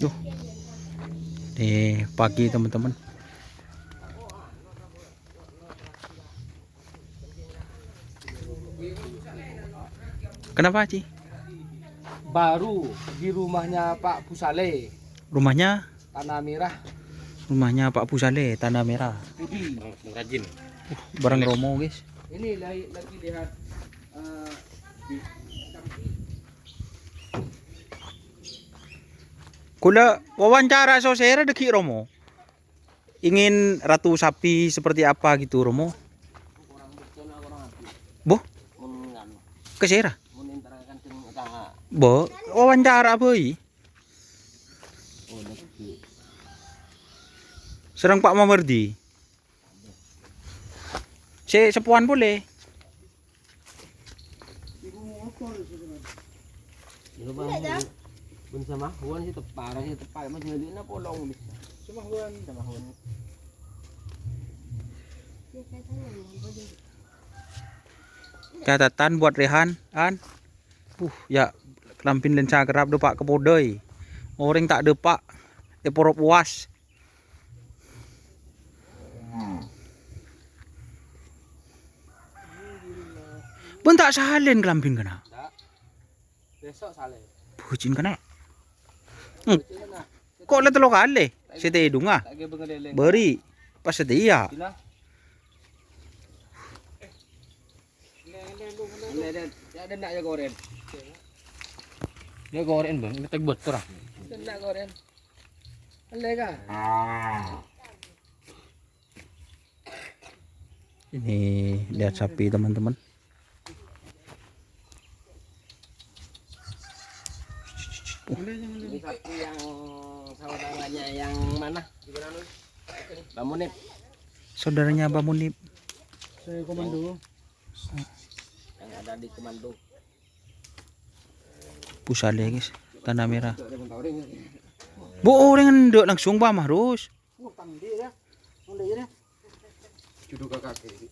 Tuh, nih pagi teman-teman. Kenapa Ci? Baru di rumahnya Pak Pusale, Rumahnya Tanah Merah, Pak Pusale, Tanah Merah. Budi. Rajin. Barang Romo guys. Ini lagi lihat di Kula wawancara sosera deki Romo. Ingin ratu sapi seperti apa gitu Romo? orang bersona orang api. Boh, Nganu, kesera. meninterakan dengan Boh, wawancara boy. oh deki. Serang Pak Mamerdi. Sepuan boleh. Ini bang, bun sama huan sih teparang sih tepai mas ngeliin apa long bisa. Sama huan. Catatan buat Rehan, An. Ya lampin lensa kerap do Pak Kepodoi. Orang tak ada Pak. Porop puas. Pun tak salin kelampin kena. Besok sale. Bucin kena. Kok le telo kali? Sete hidung ah. Lagi bengeleleng. Beri pas setia. Bila? Ada nak ya goren. Dia goreng bang, kita buat terang. Nak goren. Alega. Ini lihat sapi teman-teman. Ini sapi yang saudaranya yang mana? Bamunip. Saudaranya Abah Munib. Saya komando. Yang ada di komando. Pusale guys, Tanah Merah. Bu orang ndek langsung Bah harus. Judul kakak kiri.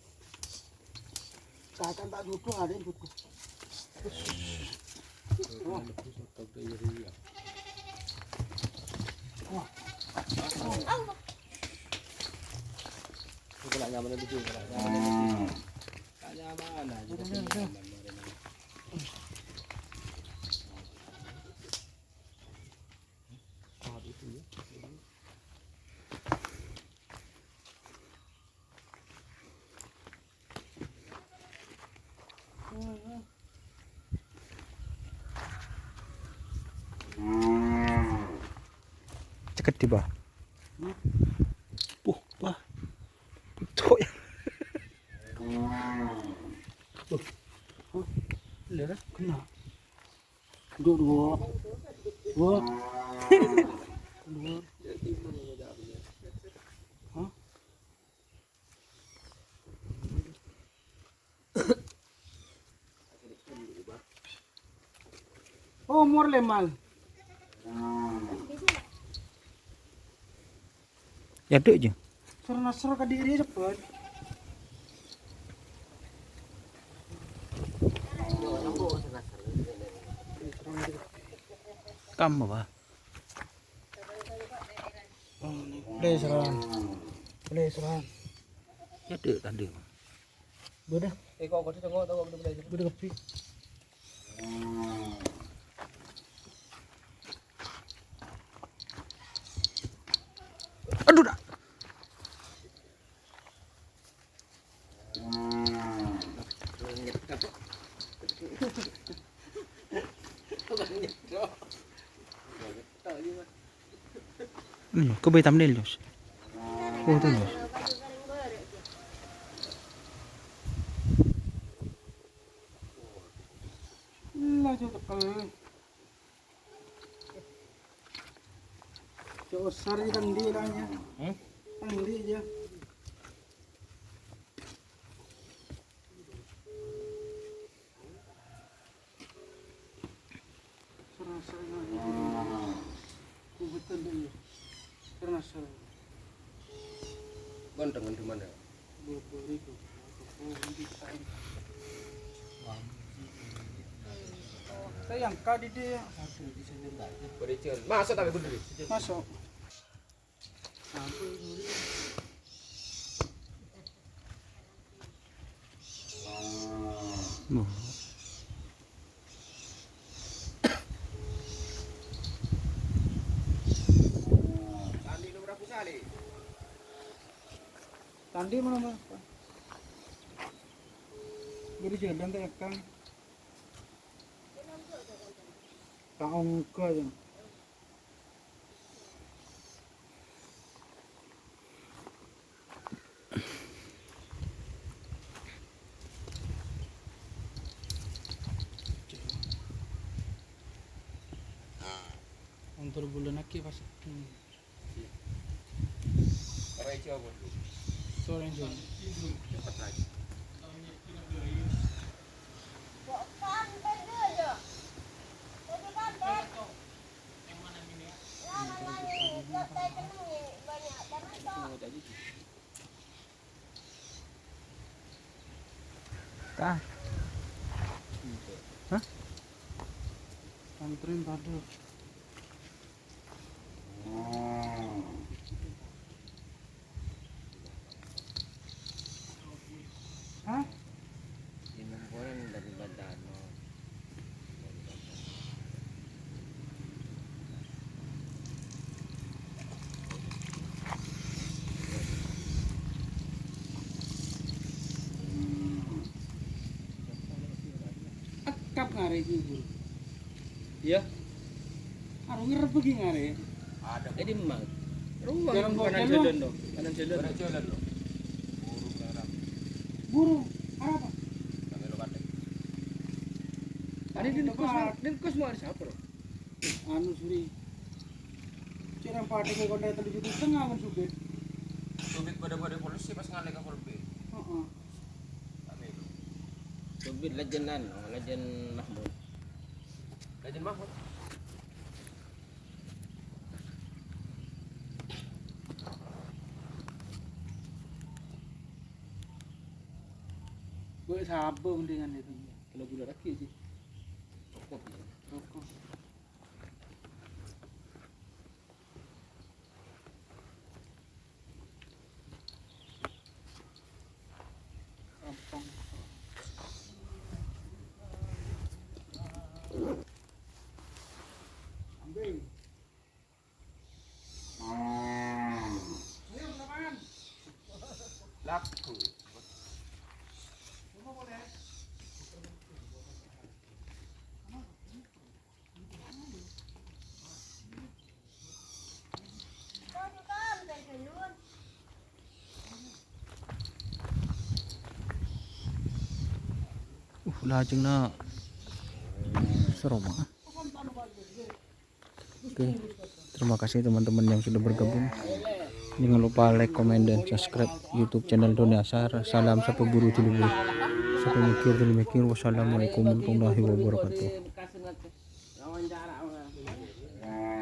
Kakak tak duduk ada yang duduk. Ceket di Bah. Bah. Tuh ya. Lihat kena. Dua. Oh, umur lemal. Ya dek je. Ser ke diri cepet. Kamu Bah. Boleh serang. Ya dek tadi. Budak. Kok tengok budak kepi. Aduh dah. Ini ke bay thumbnail Jos. Oh tuh Jos. Lah cukup kalau. Jauh sar di tangdi lahnya. Tangdi aja. Ganteng di mana? Sayang kak di dia. Aduh, di sini enggak. Masuk tapi kudu. Masuk. Tandi nomor berapa kali? Tandi mana mas? Beri jalan tak kan? Tak ongkar aja. Untuk bulan lagi pas. Orang Jawa. Sore jam. Cepat lagi. Tah. Hah? Antrin pada. Hah? Minum goreng dari badan. Akap ngare iki, Bu. Iya. Aru ngerep iki ngare. Ada. Jadi memang. Ruang Jalan kanan jalan. jalan dong. Kanan jalan. Kanan jalan dong. Burung merah. Burung, apa? Kami lo kate. Tadi di kos mau ada siapa? Anu suri. Cerang pada ke kota 7,5 kan subit. Subit pada polisi pas ngalih ke Polbi. Heeh. Kami itu. Subit legendan, legend Mahmud. Legend Mahmud. Gue sabar mendingan itu. Kalau bulan lagi sih. Rokok. Rampong. Ambil. Ayo berapaan? Laku. Semua boleh. Lajeng na seru banget. Oke, terima kasih teman-teman yang sudah bergabung. Jangan lupa like, comment, dan subscribe YouTube channel Doni Asar. Salam sapu buru tilibur. Sapu mikir. Wassalamualaikum warahmatullahi wabarakatuh.